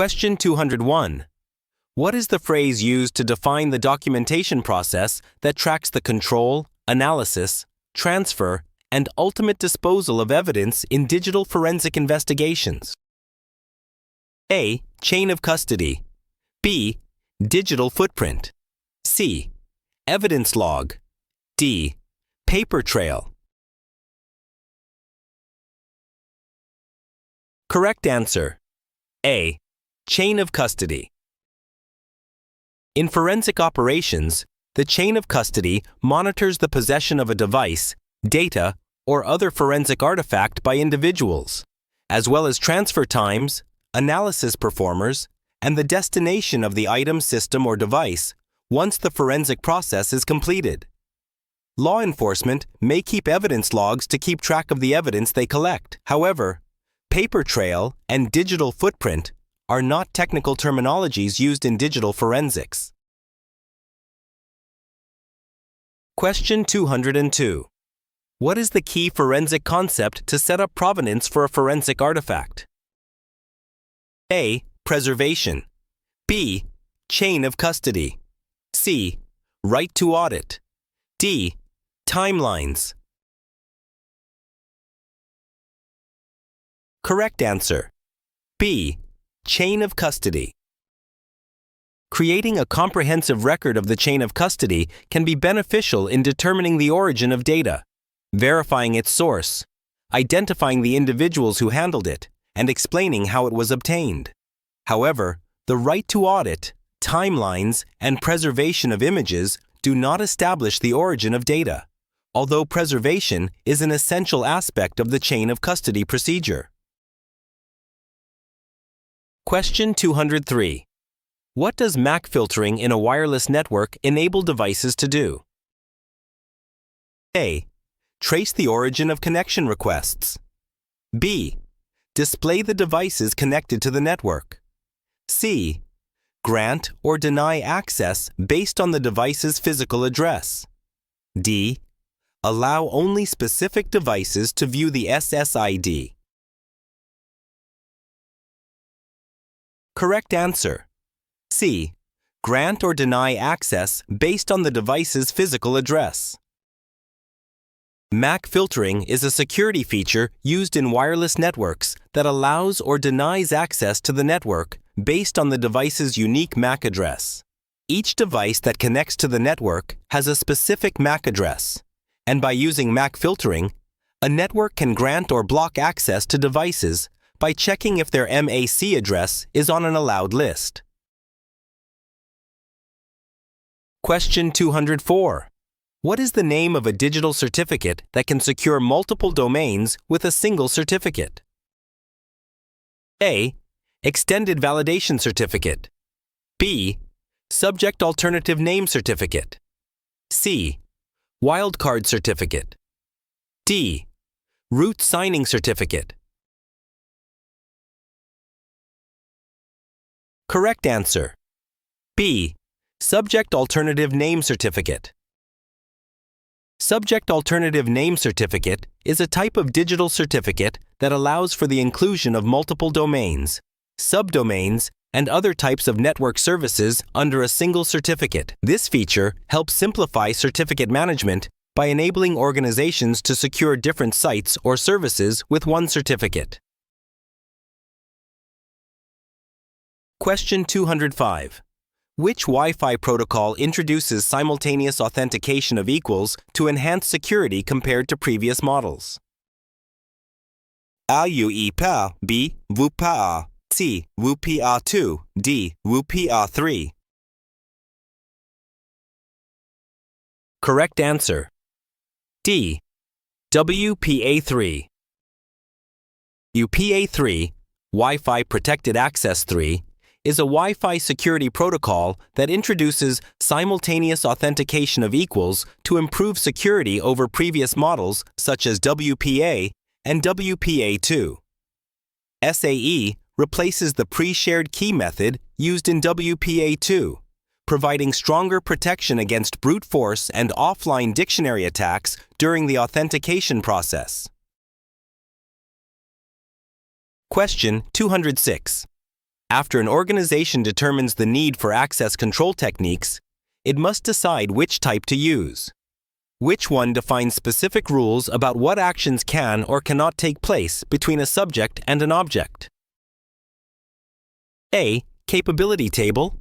Question 201. What is the phrase used to define the documentation process that tracks the control, analysis, transfer, and ultimate disposal of evidence in digital forensic investigations? A. Chain of custody. B. Digital footprint. C. Evidence log. D. Paper trail. Correct answer. A. Chain of custody. In forensic operations, the chain of custody monitors the possession of a device, data, or other forensic artifact by individuals, as well as transfer times, analysis performers, and the destination of the item, system, or device once the forensic process is completed. Law enforcement may keep evidence logs to keep track of the evidence they collect. However, paper trail and digital footprint are not technical terminologies used in digital forensics. Question 202. What is the key forensic concept to set up provenance for a forensic artifact? A. Preservation. B. Chain of custody. C. Right to audit. D. Timelines. Correct answer. B. Chain of custody. Creating a comprehensive record of the chain of custody can be beneficial in determining the origin of data, verifying its source, identifying the individuals who handled it, and explaining how it was obtained. However, the right to audit, timelines, and preservation of images do not establish the origin of data, although preservation is an essential aspect of the chain of custody procedure. Question 203. What does MAC filtering in a wireless network enable devices to do? A. Trace the origin of connection requests. B. Display the devices connected to the network. C. Grant or deny access based on the device's physical address. D. Allow only specific devices to view the SSID. Correct answer. C. Grant or deny access based on the device's physical address. MAC filtering is a security feature used in wireless networks that allows or denies access to the network based on the device's unique MAC address. Each device that connects to the network has a specific MAC address, and by using MAC filtering, a network can grant or block access to devices by checking if their MAC address is on an allowed list. Question 204. What is the name of a digital certificate that can secure multiple domains with a single certificate? A. Extended Validation Certificate. B. Subject Alternative Name Certificate. C. Wildcard Certificate. D. Root Signing Certificate. Correct answer. B. Subject Alternative Name Certificate. Subject Alternative Name Certificate is a type of digital certificate that allows for the inclusion of multiple domains, subdomains, and other types of network services under a single certificate. This feature helps simplify certificate management by enabling organizations to secure different sites or services with one certificate. Question 205. Which Wi-Fi protocol introduces simultaneous authentication of equals to enhance security compared to previous models? A. UEPA. B. WPA. C. WPA2. D. WPA3. Correct answer. D. WPA3. WPA3, Wi-Fi Protected Access 3, is a Wi-Fi security protocol that introduces simultaneous authentication of equals to improve security over previous models such as WPA and WPA2. SAE replaces the pre-shared key method used in WPA2, providing stronger protection against brute force and offline dictionary attacks during the authentication process. Question 206. After an organization determines the need for access control techniques, it must decide which type to use. Which one defines specific rules about what actions can or cannot take place between a subject and an object? A. Capability table.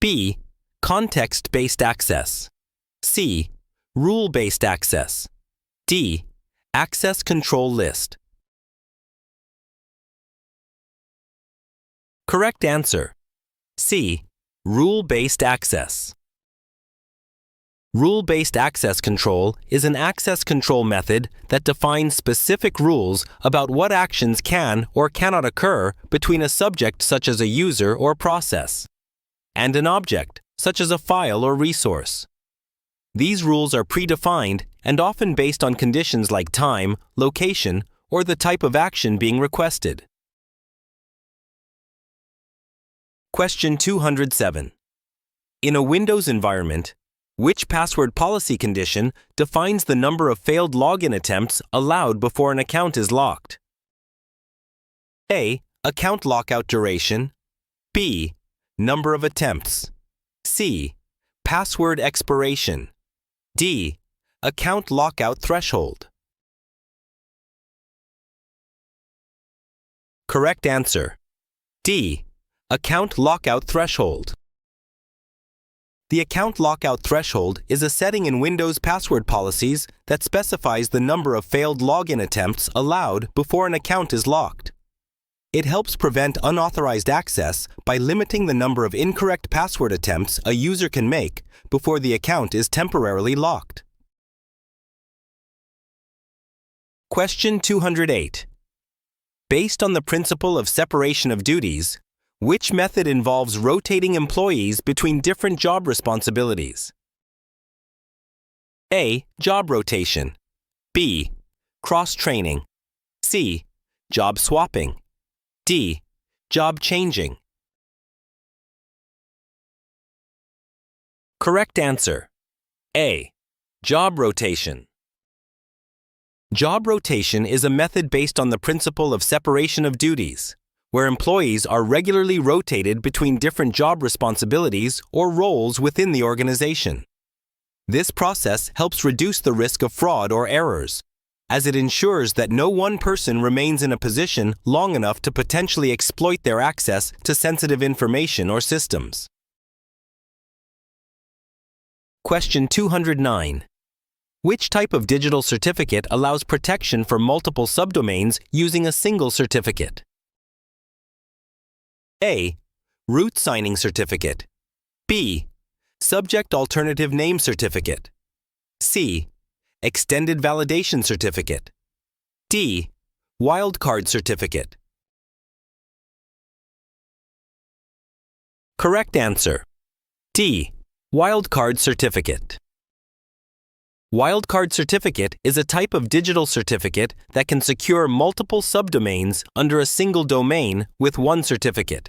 B. Context-based access. C. Rule-based access. D. Access control list. Correct answer. C. Rule-based access. Rule-based access control is an access control method that defines specific rules about what actions can or cannot occur between a subject such as a user or process, and an object such as a file or resource. These rules are predefined and often based on conditions like time, location, or the type of action being requested. Question 207. In a Windows environment, which password policy condition defines the number of failed login attempts allowed before an account is locked? A. Account lockout duration. B. Number of attempts. C. Password expiration. D. Account lockout threshold. Correct answer. D. Account lockout threshold. The account lockout threshold is a setting in Windows password policies that specifies the number of failed login attempts allowed before an account is locked. It helps prevent unauthorized access by limiting the number of incorrect password attempts a user can make before the account is temporarily locked. Question 208. Based on the principle of separation of duties, which method involves rotating employees between different job responsibilities? A. Job rotation. B. Cross-training. C. Job swapping. D. Job changing. Correct answer. A. Job rotation. Job rotation is a method based on the principle of separation of duties, where employees are regularly rotated between different job responsibilities or roles within the organization. This process helps reduce the risk of fraud or errors, as it ensures that no one person remains in a position long enough to potentially exploit their access to sensitive information or systems. Question 209. Which type of digital certificate allows protection for multiple subdomains using a single certificate? A. Root signing certificate. B. Subject alternative name certificate. C. Extended validation certificate. D. Wildcard certificate. Correct answer. D. Wildcard certificate. Wildcard certificate is a type of digital certificate that can secure multiple subdomains under a single domain with one certificate.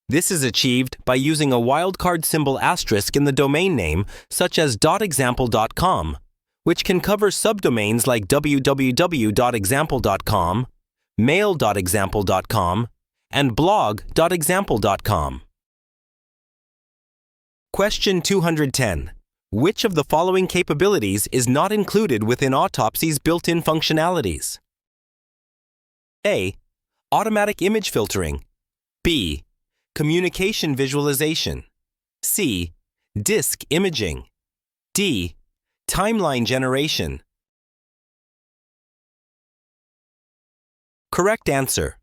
This is achieved by using a wildcard symbol asterisk in the domain name, such as .example.com, which can cover subdomains like www.example.com, mail.example.com, and blog.example.com. Question 210. Which of the following capabilities is not included within Autopsy's built-in functionalities? A. Automatic image filtering. B. Communication visualization. C. Disk imaging. D. Timeline generation. Correct answer.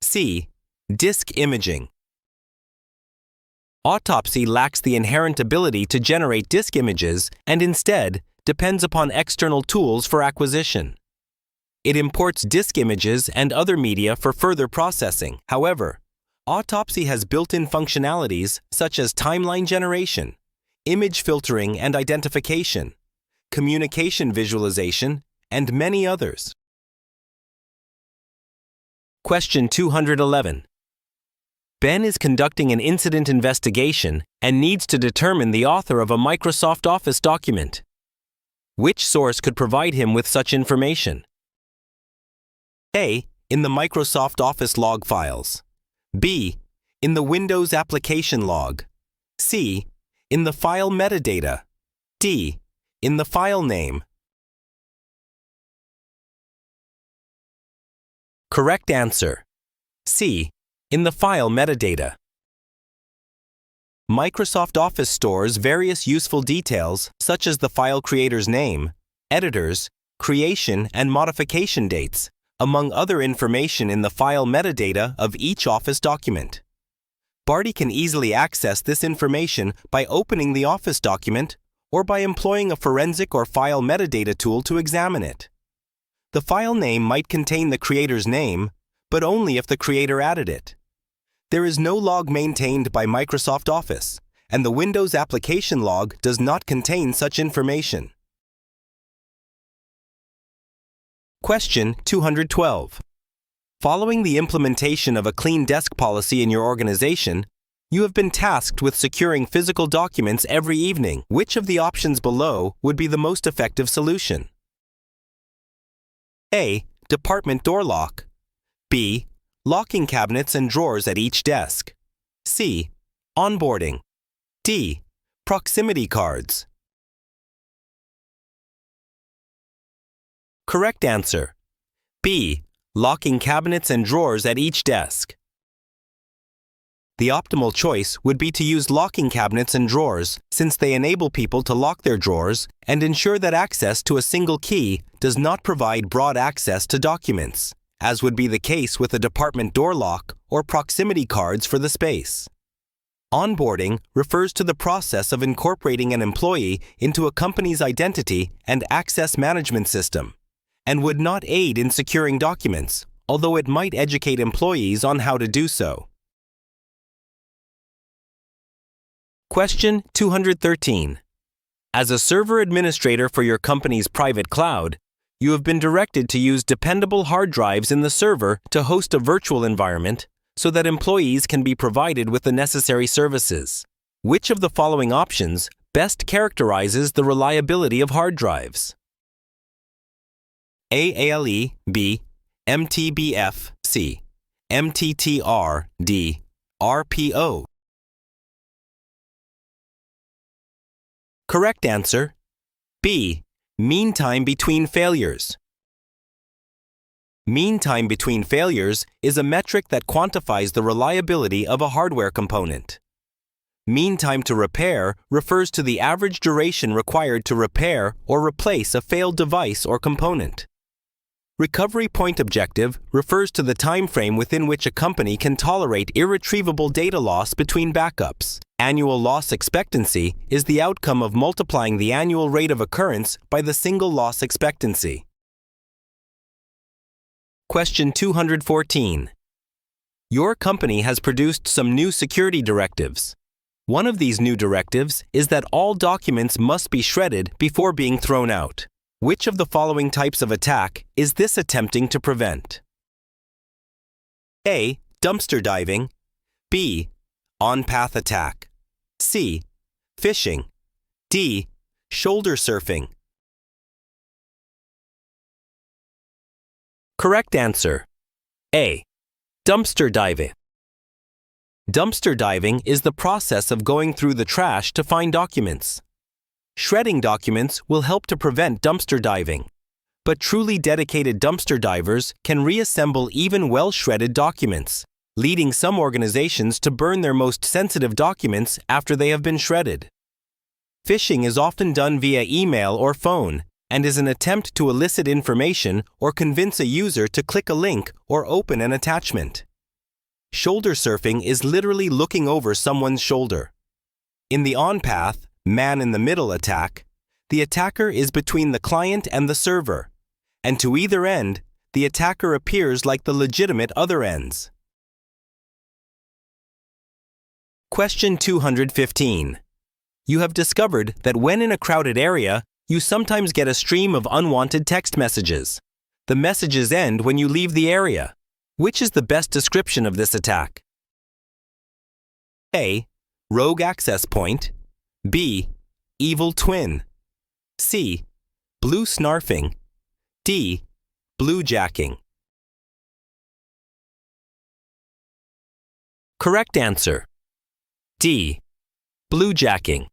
C. Disk imaging. Autopsy lacks the inherent ability to generate disk images and instead depends upon external tools for acquisition. It imports disk images and other media for further processing. However, Autopsy has built-in functionalities such as timeline generation, image filtering and identification, communication visualization, and many others. Question 211. Ben is conducting an incident investigation and needs to determine the author of a Microsoft Office document. Which source could provide him with such information? A. In the Microsoft Office log files. B. In the Windows application log. C. In the file metadata. D. In the file name. Correct answer. C. In the file metadata. Microsoft Office stores various useful details such as the file creator's name, editors, creation and modification dates, among other information in the file metadata of each Office document. Barty can easily access this information by opening the Office document or by employing a forensic or file metadata tool to examine it. The file name might contain the creator's name, but only if the creator added it. There is no log maintained by Microsoft Office, and the Windows application log does not contain such information. Question 212. Following the implementation of a clean desk policy in your organization, you have been tasked with securing physical documents every evening. Which of the options below would be the most effective solution? A. Department door lock. B. Locking cabinets and drawers at each desk. C. Onboarding. D. Proximity cards. Correct answer. B. Locking cabinets and drawers at each desk. The optimal choice would be to use locking cabinets and drawers since they enable people to lock their drawers and ensure that access to a single key does not provide broad access to documents, as would be the case with a department door lock or proximity cards for the space. Onboarding refers to the process of incorporating an employee into a company's identity and access management system, and would not aid in securing documents, although it might educate employees on how to do so. Question 213. As a server administrator for your company's private cloud, you have been directed to use dependable hard drives in the server to host a virtual environment so that employees can be provided with the necessary services. Which of the following options best characterizes the reliability of hard drives? A. ALE. B. MTBF. C. MTTR. D. RPO. Correct answer. B. Mean time between failures. Mean time between failures is a metric that quantifies the reliability of a hardware component. Mean time to repair refers to the average duration required to repair or replace a failed device or component. Recovery point objective refers to the time frame within which a company can tolerate irretrievable data loss between backups. Annual loss expectancy is the outcome of multiplying the annual rate of occurrence by the single loss expectancy. Question 214. Your company has produced some new security directives. One of these new directives is that all documents must be shredded before being thrown out. Which of the following types of attack is this attempting to prevent? A. Dumpster diving. B. On-path attack. C. Phishing. D. Shoulder surfing. Correct answer. A. Dumpster diving. Dumpster diving is the process of going through the trash to find documents. Shredding documents will help to prevent dumpster diving, but truly dedicated dumpster divers can reassemble even well-shredded documents, leading some organizations to burn their most sensitive documents after they have been shredded. Phishing is often done via email or phone and is an attempt to elicit information or convince a user to click a link or open an attachment. Shoulder surfing is literally looking over someone's shoulder. In the on-path, man-in-the-middle attack, the attacker is between the client and the server, and to either end, the attacker appears like the legitimate other ends. Question 215. You have discovered that when in a crowded area, you sometimes get a stream of unwanted text messages. The messages end when you leave the area. Which is the best description of this attack? A. Rogue access point. B. Evil twin. C. Blue snarfing. D. Blue jacking. Correct answer. D. Bluejacking.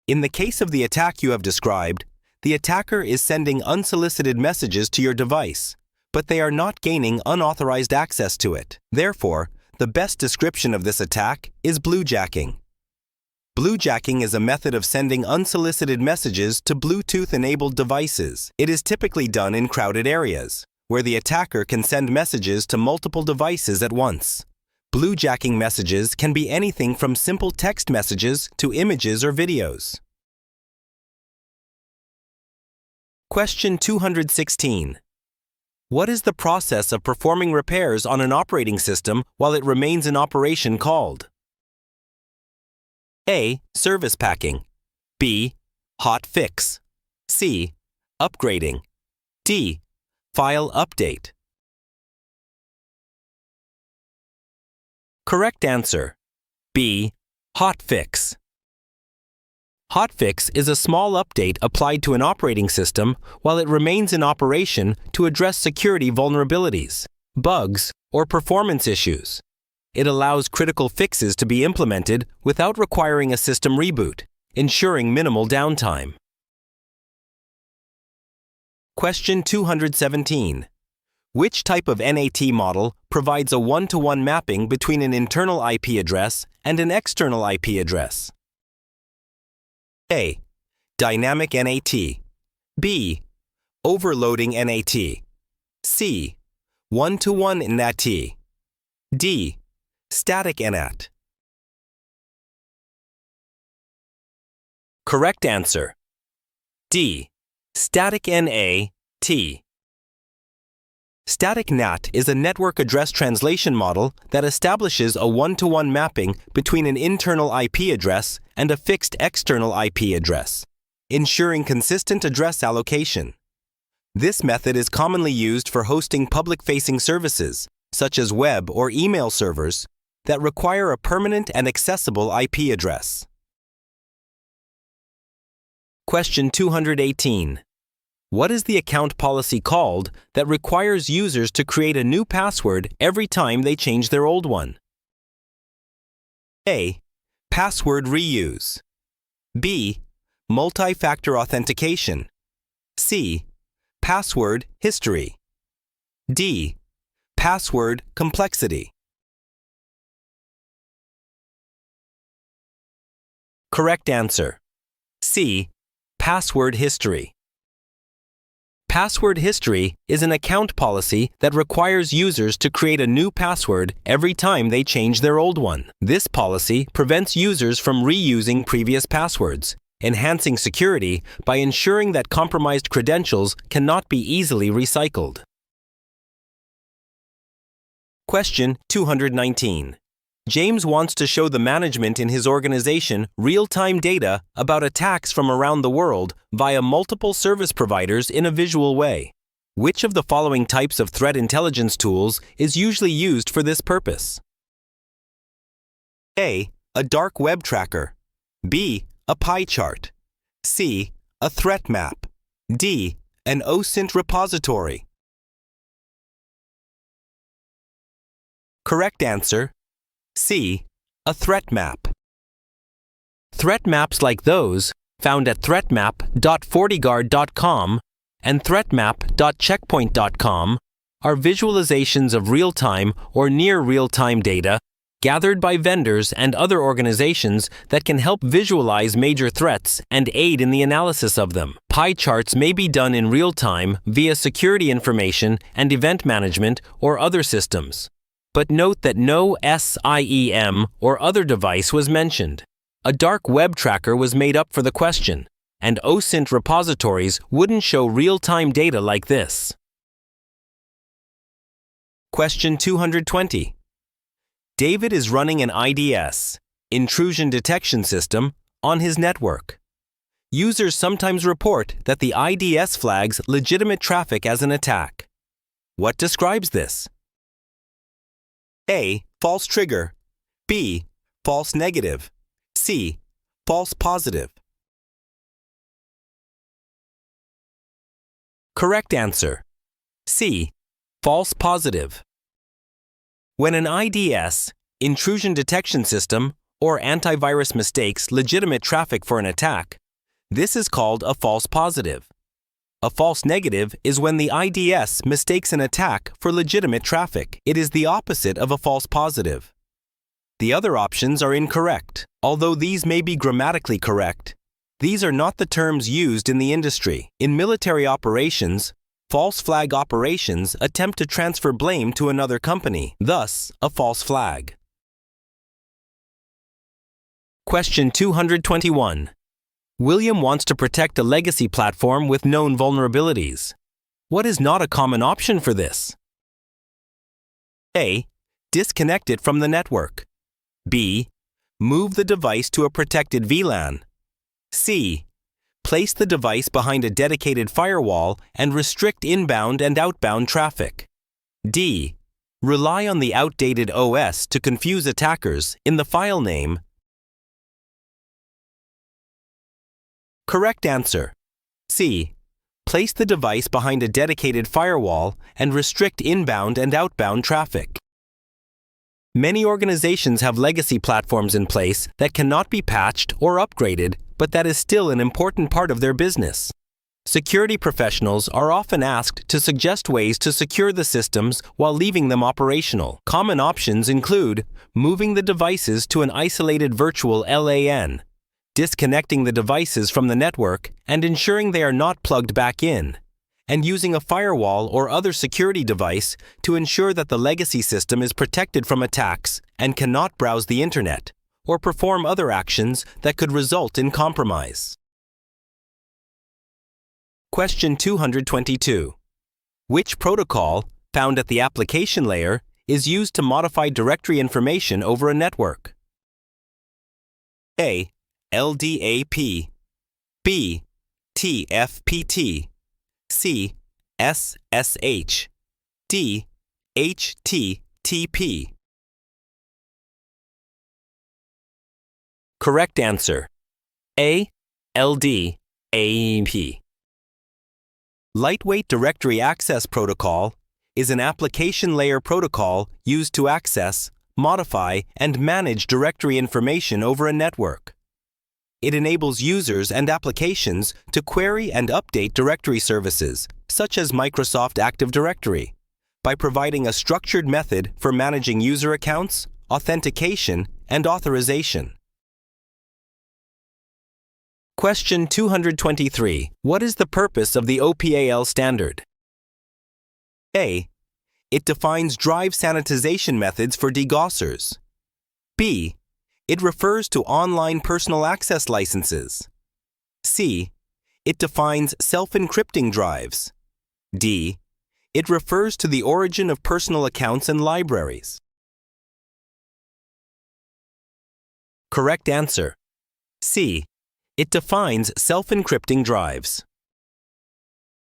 In the case of the attack you have described, the attacker is sending unsolicited messages to your device, but they are not gaining unauthorized access to it. Therefore, the best description of this attack is bluejacking. Bluejacking is a method of sending unsolicited messages to Bluetooth-enabled devices. It is typically done in crowded areas, where the attacker can send messages to multiple devices at once. Bluejacking messages can be anything from simple text messages to images or videos. Question 216. What is the process of performing repairs on an operating system while it remains in operation called? A. Service packing. B. Hot fix. C. Upgrading. D. File update. Correct answer. B. Hot fix. Hotfix is a small update applied to an operating system while it remains in operation to address security vulnerabilities, bugs, or performance issues. It allows critical fixes to be implemented without requiring a system reboot, ensuring minimal downtime. Question 217. Which type of NAT model provides a one-to-one mapping between an internal IP address and an external IP address? A. Dynamic NAT. B. Overloading NAT. C. One-to-one NAT. D. Static NAT. Correct answer. D. Static NAT. Static NAT is a network address translation model that establishes a one-to-one mapping between an internal IP address and a fixed external IP address, ensuring consistent address allocation. This method is commonly used for hosting public-facing services, such as web or email servers, that require a permanent and accessible IP address. Question 218. What is the account policy called that requires users to create a new password every time they change their old one? A. Password reuse. B. Multi-factor authentication. C. Password history. D. Password complexity. Correct answer. C. Password history. Password history is an account policy that requires users to create a new password every time they change their old one. This policy prevents users from reusing previous passwords, enhancing security by ensuring that compromised credentials cannot be easily recycled. Question 219. James wants to show the management in his organization real-time data about attacks from around the world via multiple service providers in a visual way. Which of the following types of threat intelligence tools is usually used for this purpose? A. A dark web tracker. B. A pie chart. C. A threat map. D. An OSINT repository. Correct answer. C. A threat map. Threat maps like those found at threatmap.fortiguard.com and threatmap.checkpoint.com are visualizations of real-time or near real-time data gathered by vendors and other organizations that can help visualize major threats and aid in the analysis of them. Pie charts may be done in real time via security information and event management or other systems. But note that no SIEM or other device was mentioned. A dark web tracker was made up for the question, and OSINT repositories wouldn't show real-time data like this. Question 220. David is running an IDS, intrusion detection system, on his network. Users sometimes report that the IDS flags legitimate traffic as an attack. What describes this? A. False trigger. B. False negative. C. False positive. Correct answer. C. False positive. When an IDS, intrusion detection system, or antivirus mistakes legitimate traffic for an attack, this is called a false positive. A false negative is when the IDS mistakes an attack for legitimate traffic. It is the opposite of a false positive. The other options are incorrect. Although these may be grammatically correct, these are not the terms used in the industry. In military operations, false flag operations attempt to transfer blame to another company, thus a false flag. Question 221. William wants to protect a legacy platform with known vulnerabilities. What is not a common option for this? A. Disconnect it from the network. B. Move the device to a protected VLAN. C. Place the device behind a dedicated firewall and restrict inbound and outbound traffic. D. Rely on the outdated OS to confuse attackers in the file name. Correct answer. C. Place the device behind a dedicated firewall and restrict inbound and outbound traffic. Many organizations have legacy platforms in place that cannot be patched or upgraded, but that is still an important part of their business. Security professionals are often asked to suggest ways to secure the systems while leaving them operational. Common options include moving the devices to an isolated virtual LAN, disconnecting the devices from the network and ensuring they are not plugged back in, and using a firewall or other security device to ensure that the legacy system is protected from attacks and cannot browse the internet or perform other actions that could result in compromise. Question 222. Which protocol, found at the application layer, is used to modify directory information over a network? A. LDAP. B. TFPT. C. SSH. D. HTTP. Correct answer. A. LDAP. Lightweight Directory Access Protocol is an application layer protocol used to access, modify, and manage directory information over a network. It enables users and applications to query and update directory services, such as Microsoft Active Directory, by providing a structured method for managing user accounts, authentication, and authorization. Question 223. What is the purpose of the OPAL standard? A. It defines drive sanitization methods for degaussers. B. It refers to online personal access licenses. C. It defines self-encrypting drives. D. It refers to the origin of personal accounts and libraries. Correct answer. C. It defines self-encrypting drives.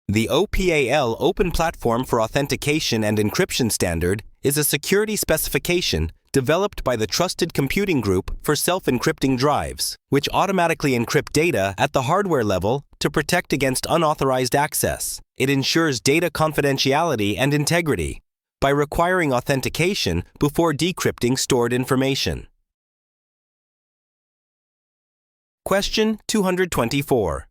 The OPAL Open Platform for Authentication and Encryption standard is a security specification developed by the Trusted Computing Group for self-encrypting drives, which automatically encrypt data at the hardware level to protect against unauthorized access. It ensures data confidentiality and integrity by requiring authentication before decrypting stored information. Question 224.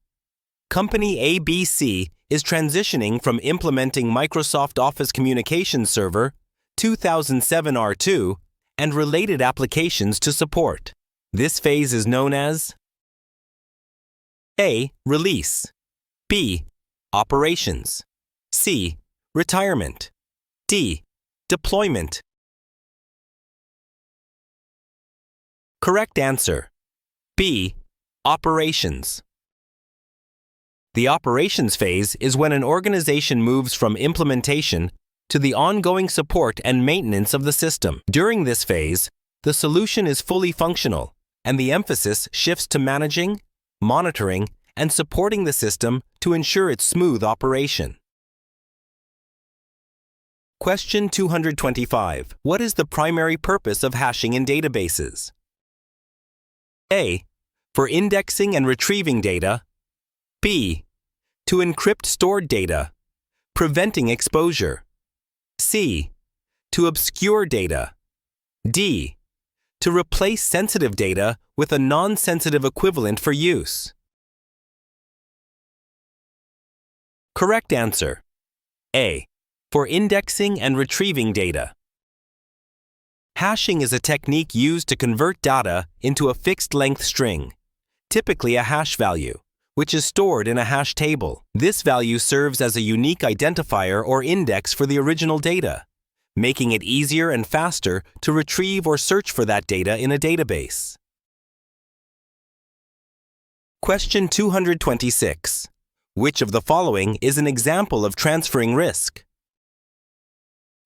Company ABC is transitioning from implementing Microsoft Office Communications Server 2007 R2 and related applications to support. This phase is known as A. Release. B. Operations. C. Retirement. D. Deployment. Correct answer. B. Operations. The operations phase is when an organization moves from implementation to the ongoing support and maintenance of the system. During this phase, the solution is fully functional, and the emphasis shifts to managing, monitoring, and supporting the system to ensure its smooth operation. Question 225. What is the primary purpose of hashing in databases? A. For indexing and retrieving data. B. To encrypt stored data, preventing exposure. C. To obscure data. D. to replace sensitive data with a non-sensitive equivalent for use. Correct answer. A. For indexing and retrieving data. Hashing is a technique used to convert data into a fixed-length string, typically a hash value, which is stored in a hash table. This value serves as a unique identifier or index for the original data, making it easier and faster to retrieve or search for that data in a database. Question 226. Which of the following is an example of transferring risk?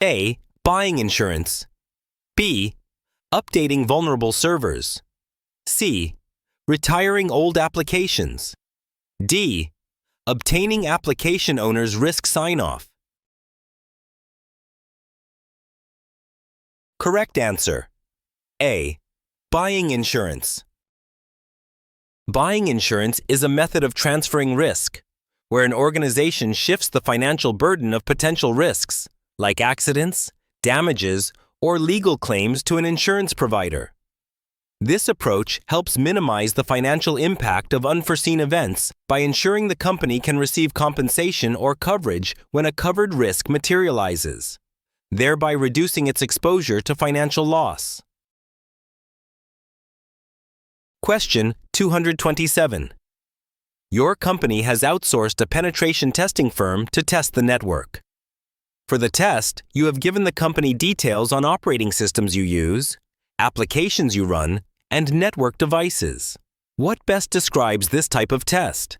A. Buying insurance. B. Updating vulnerable servers. C. Retiring old applications. D. Obtaining application owner's risk sign-off. Correct answer. A. Buying insurance. Buying insurance is a method of transferring risk, where an organization shifts the financial burden of potential risks, like accidents, damages, or legal claims to an insurance provider. This approach helps minimize the financial impact of unforeseen events by ensuring the company can receive compensation or coverage when a covered risk materializes, thereby reducing its exposure to financial loss. Question 227. Your company has outsourced a penetration testing firm to test the network. For the test, you have given the company details on operating systems you use, applications you run, and network devices. What best describes this type of test?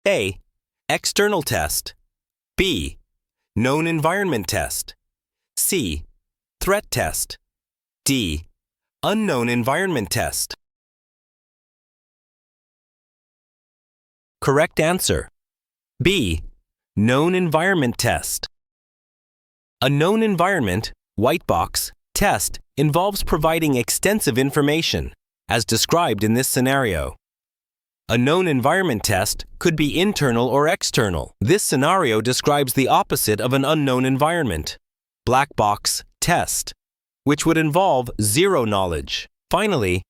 A. External test. B. Known environment test. C. Threat test. D. Unknown environment test. Correct answer. B. Known environment test. A known environment, white box, test involves providing extensive information, as described in this scenario. A known environment test could be internal or external. This scenario describes the opposite of an unknown environment, black box test, which would involve zero knowledge. Finally,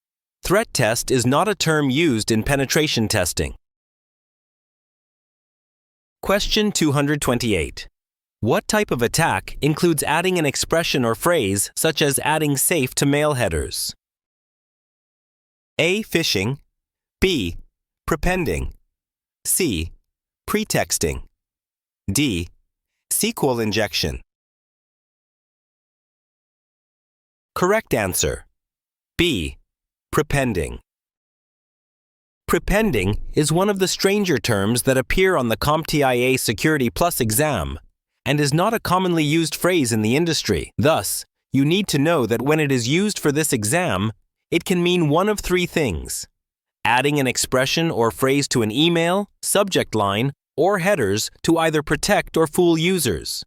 threat test is not a term used in penetration testing. Question 228. What type of attack includes adding an expression or phrase such as adding safe to mail headers? A. Phishing. B. Prepending. C. Pretexting. D. SQL injection. Correct answer. B. Prepending. Prepending is one of the stranger terms that appear on the CompTIA Security Plus exam and is not a commonly used phrase in the industry. Thus, you need to know that when it is used for this exam, it can mean one of three things: adding an expression or phrase to an email, subject line, or headers to either protect or fool users.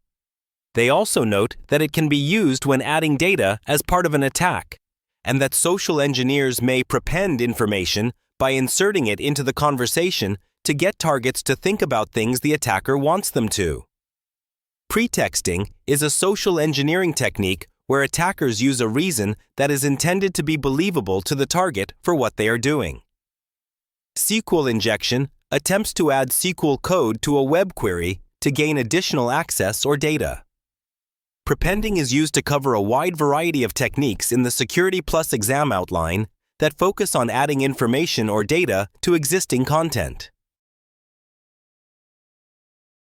They also note that it can be used when adding data as part of an attack, and that social engineers may prepend information by inserting it into the conversation to get targets to think about things the attacker wants them to. Pretexting is a social engineering technique where attackers use a reason that is intended to be believable to the target for what they are doing. SQL injection attempts to add SQL code to a web query to gain additional access or data. Prepending is used to cover a wide variety of techniques in the Security Plus exam outline that focus on adding information or data to existing content.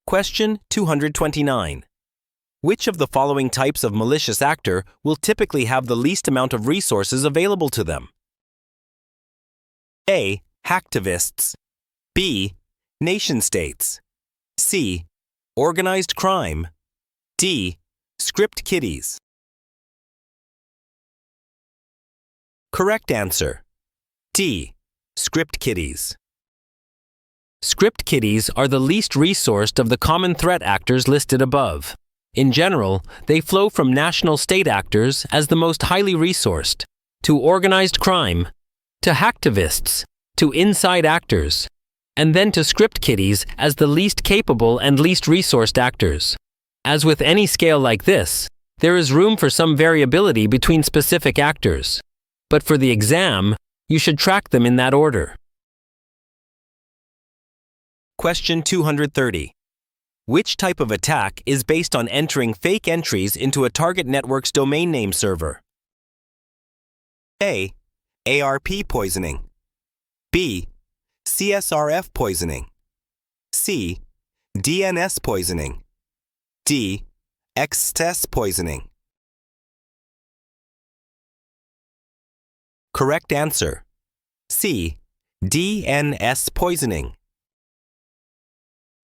Question 229. Which of the following types of malicious actor will typically have the least amount of resources available to them? A. Hacktivists. B. Nation-states. C. Organized crime. D. Script kiddies. Correct answer. D. Script kiddies. Script kiddies are the least resourced of the common threat actors listed above. In general, they flow from national state actors as the most highly resourced, to organized crime, to hacktivists, to inside actors, and then to script kiddies as the least capable and least resourced actors. As with any scale like this, There is room for some variability between specific actors, but for the exam, you should track them in that order. Question 230. Which type of attack is based on entering fake entries into a target network's domain name server? A. ARP poisoning. B. CSRF poisoning. C. DNS poisoning. D. XTS poisoning. Correct answer. C. DNS poisoning.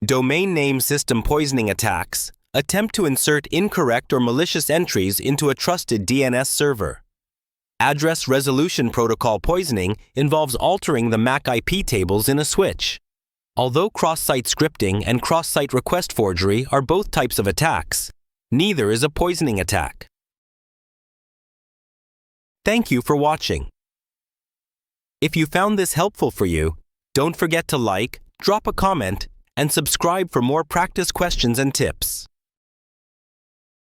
Domain name system poisoning attacks attempt to insert incorrect or malicious entries into a trusted DNS server. Address resolution protocol poisoning involves altering the MAC IP tables in a switch. Although cross-site scripting and cross-site request forgery are both types of attacks, neither is a poisoning attack. Thank you for watching. If you found this helpful for you, don't forget to like, drop a comment, and subscribe for more practice questions and tips.